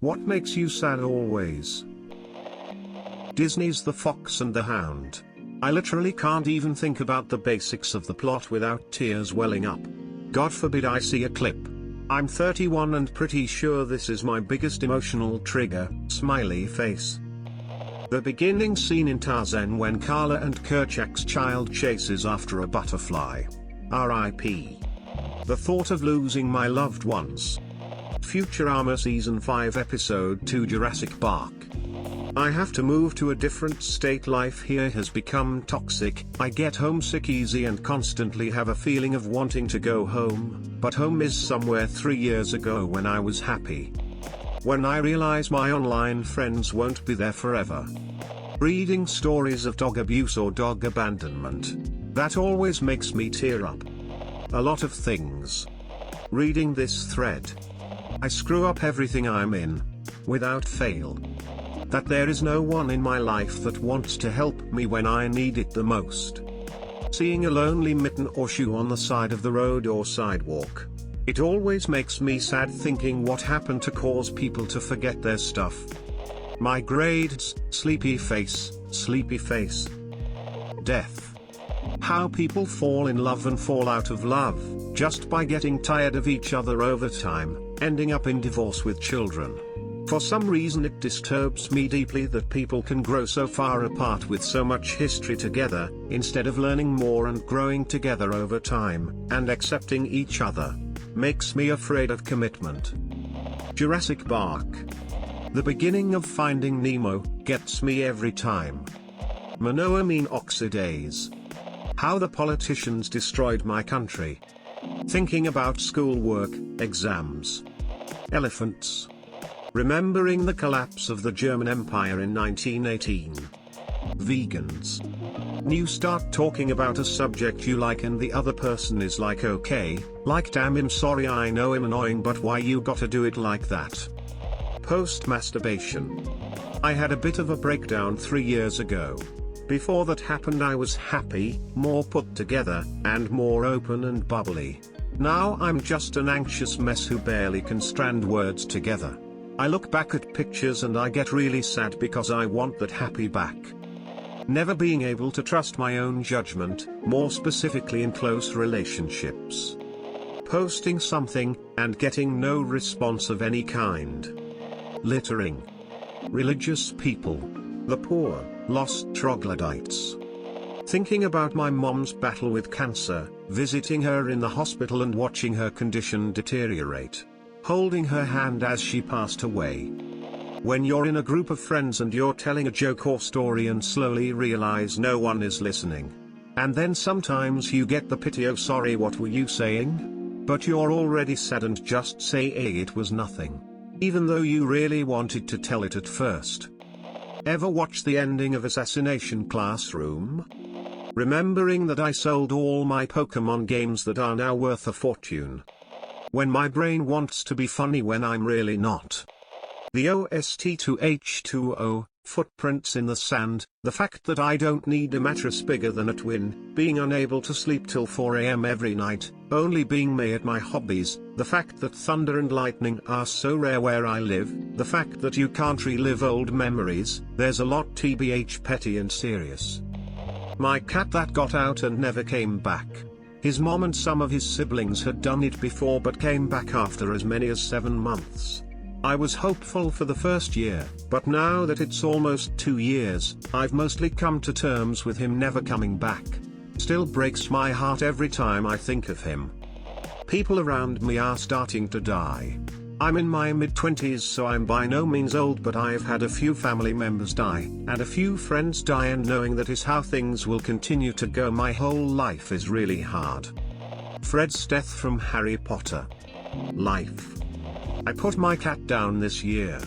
What makes you sad always? Disney's The Fox and the Hound. I literally can't even think about the basics of the plot without tears welling up. God forbid I see a clip. I'm 31 and pretty sure this is my biggest emotional trigger, smiley face. The beginning scene in Tarzan when Kala and Kerchak's child chases after a butterfly. R.I.P. The thought of losing my loved ones. Futurama Season 5 Episode 2 Jurassic Park. I have to move to a different state. Life here has become toxic. I get homesick easy and constantly have a feeling of wanting to go home, but home is somewhere 3 years ago when I was happy. When I realize my online friends won't be there forever. Reading stories of dog abuse or dog abandonment. That always makes me tear up. A lot of things. Reading this thread. I screw up everything I'm in. Without fail. That there is no one in my life that wants to help me when I need it the most. Seeing a lonely mitten or shoe on the side of the road or sidewalk. It always makes me sad thinking what happened to cause people to forget their stuff. My grades, sleepy face. Death. How people fall in love and fall out of love, just by getting tired of each other over time, ending up in divorce with children. For some reason it disturbs me deeply that people can grow so far apart with so much history together, instead of learning more and growing together over time, and accepting each other. Makes me afraid of commitment. Jurassic Park. The beginning of Finding Nemo gets me every time. Monoamine oxidase. How the politicians destroyed my country. Thinking about schoolwork, exams. Elephants. Remembering the collapse of the German Empire in 1918. Vegans. You start talking about a subject you like and the other person is like okay, like damn I'm sorry I know I'm annoying but why you gotta do it like that. Post-masturbation. I had a bit of a breakdown 3 years ago. Before that happened I was happy, more put together, and more open and bubbly. Now I'm just an anxious mess who barely can strand words together. I look back at pictures and I get really sad because I want that happy back. Never being able to trust my own judgment, more specifically in close relationships. Posting something, and getting no response of any kind. Littering. Religious people. The poor, lost troglodytes. Thinking about my mom's battle with cancer, visiting her in the hospital and watching her condition deteriorate. Holding her hand as she passed away. When you're in a group of friends and you're telling a joke or story and slowly realize no one is listening. And then sometimes you get the pity, oh sorry what were you saying? But you're already sad and just say it was nothing. Even though you really wanted to tell it at first. Ever watch the ending of Assassination Classroom? Remembering that I sold all my Pokemon games that are now worth a fortune. When my brain wants to be funny when I'm really not. The OST to H2O, Footprints in the Sand, the fact that I don't need a mattress bigger than a twin, being unable to sleep till 4 AM every night, only being me at my hobbies, the fact that thunder and lightning are so rare where I live, the fact that you can't relive old memories, there's a lot tbh petty and serious. My cat that got out and never came back. His mom and some of his siblings had done it before but came back after as many as 7 months. I was hopeful for the first year, but now that it's almost 2 years, I've mostly come to terms with him never coming back. Still breaks my heart every time I think of him. People around me are starting to die. I'm in my mid-20s so I'm by no means old, but I've had a few family members die, and a few friends die, and knowing that is how things will continue to go my whole life is really hard. Fred's death from Harry Potter. Life. I put my cat down this year.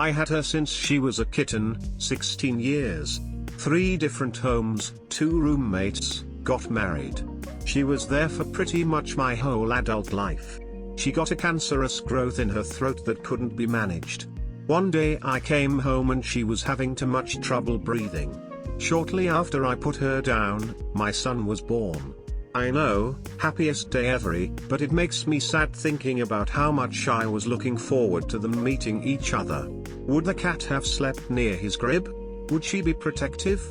I had her since she was a kitten, 16 years. 3 different homes, 2 roommates, got married. She was there for pretty much my whole adult life. She got a cancerous growth in her throat that couldn't be managed. One day I came home and she was having too much trouble breathing. Shortly after I put her down, my son was born. I know, happiest day ever, but it makes me sad thinking about how much I was looking forward to them meeting each other. Would the cat have slept near his crib? Would she be protective?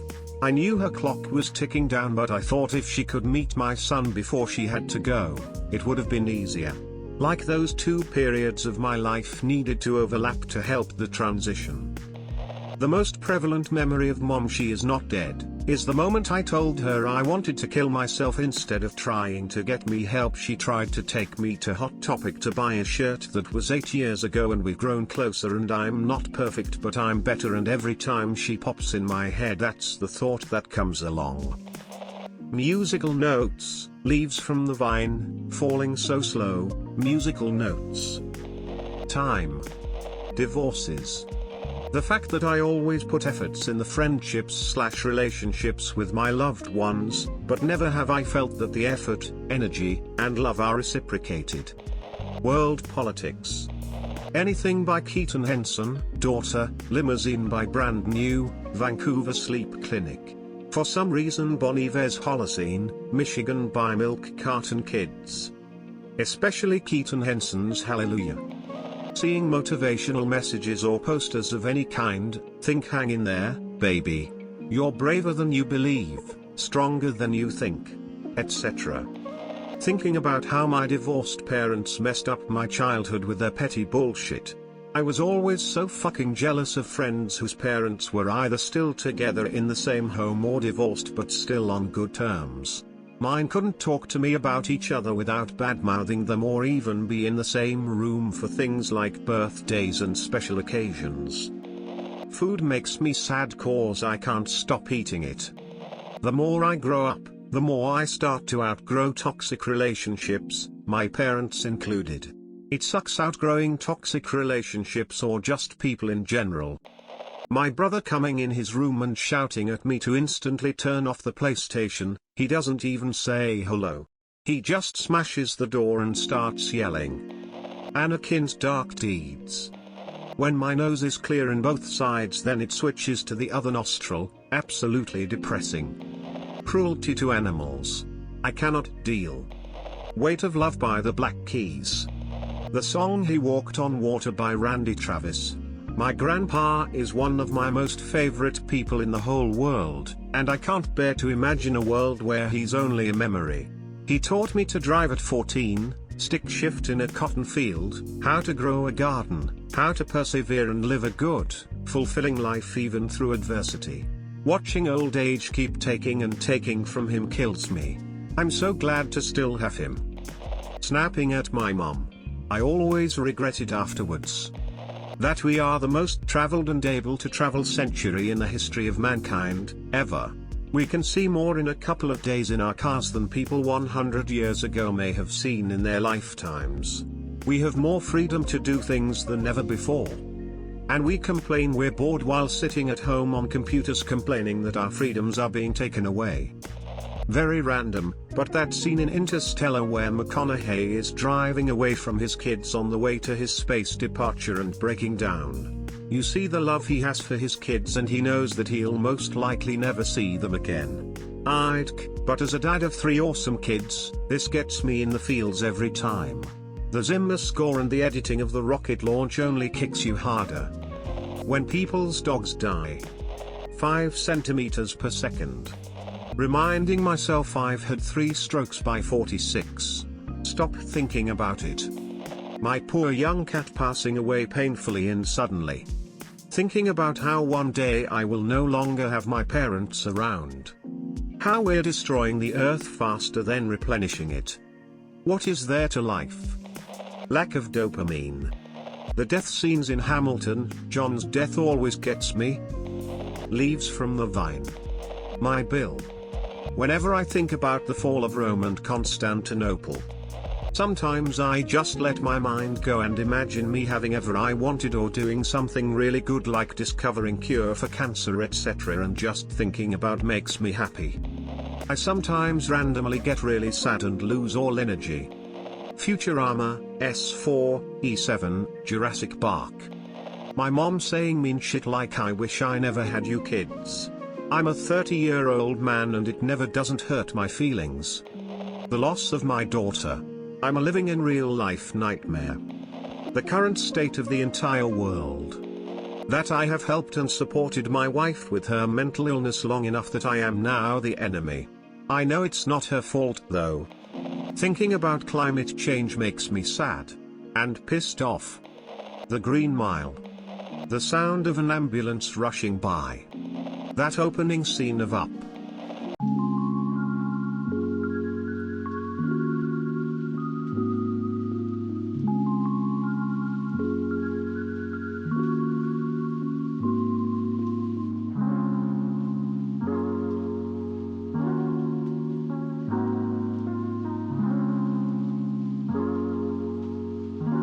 I knew her clock was ticking down, but I thought if she could meet my son before she had to go, it would have been easier. Like those two periods of my life needed to overlap to help the transition. The most prevalent memory of Mom, she is not dead, is the moment I told her I wanted to kill myself instead of trying to get me help. She tried to take me to Hot Topic to buy a shirt that was 8 years ago, and we've grown closer, and I'm not perfect but I'm better, and every time she pops in my head that's the thought that comes along. Musical notes, leaves from the vine, falling so slow, musical notes. Time. Divorces. The fact that I always put efforts in the friendships/relationships with my loved ones, but never have I felt that the effort, energy, and love are reciprocated. World politics. Anything by Keaton Henson, Daughter, Limousine by Brand New, Vancouver Sleep Clinic. For some reason Bon Iver's Holocene, Michigan by Milk Carton Kids. Especially Keaton Henson's Hallelujah. Seeing motivational messages or posters of any kind, think hang in there, baby. You're braver than you believe, stronger than you think, etc. Thinking about how my divorced parents messed up my childhood with their petty bullshit. I was always so fucking jealous of friends whose parents were either still together in the same home or divorced but still on good terms. Mine couldn't talk to me about each other without bad-mouthing them, or even be in the same room for things like birthdays and special occasions. Food makes me sad cause I can't stop eating it. The more I grow up, the more I start to outgrow toxic relationships, my parents included. It sucks outgrowing toxic relationships or just people in general. My brother coming in his room and shouting at me to instantly turn off the PlayStation, he doesn't even say hello. He just smashes the door and starts yelling. Anakin's dark deeds. When my nose is clear in both sides, then it switches to the other nostril, absolutely depressing. Cruelty to animals. I cannot deal. Weight of Love by the Black Keys. The song He Walked on Water by Randy Travis. My grandpa is one of my most favorite people in the whole world, and I can't bear to imagine a world where he's only a memory. He taught me to drive at 14, stick shift in a cotton field, how to grow a garden, how to persevere and live a good, fulfilling life even through adversity. Watching old age keep taking and taking from him kills me. I'm so glad to still have him. Snapping at my mom. I always regret it afterwards. That we are the most traveled and able to travel century in the history of mankind, ever. We can see more in a couple of days in our cars than people 100 years ago may have seen in their lifetimes. We have more freedom to do things than ever before. And we complain we're bored while sitting at home on computers complaining that our freedoms are being taken away. Very random, but that scene in Interstellar where McConaughey is driving away from his kids on the way to his space departure and breaking down. You see the love he has for his kids, and he knows that he'll most likely never see them again. But as a dad of 3 awesome kids, this gets me in the feels every time. The Zimmer score and the editing of the rocket launch only kicks you harder. When people's dogs die. 5 centimeters per second. Reminding myself I've had 3 strokes by 46. Stop thinking about it. My poor young cat passing away painfully and suddenly. Thinking about how one day I will no longer have my parents around. How we're destroying the earth faster than replenishing it. What is there to life? Lack of dopamine. The death scenes in Hamilton, John's death always gets me. Leaves from the Vine. My Bill. Whenever I think about the fall of Rome and Constantinople. Sometimes I just let my mind go and imagine me having ever I wanted, or doing something really good like discovering cure for cancer, etc., and just thinking about makes me happy. I sometimes randomly get really sad and lose all energy. Futurama, S4, E7, Jurassic Park. My mom saying mean shit like I wish I never had you kids. I'm a 30-year-old man and it never doesn't hurt my feelings. The loss of my daughter. I'm a living in real-life nightmare. The current state of the entire world. That I have helped and supported my wife with her mental illness long enough that I am now the enemy. I know it's not her fault though. Thinking about climate change makes me sad. And pissed off. The Green Mile. The sound of an ambulance rushing by. That opening scene of Up.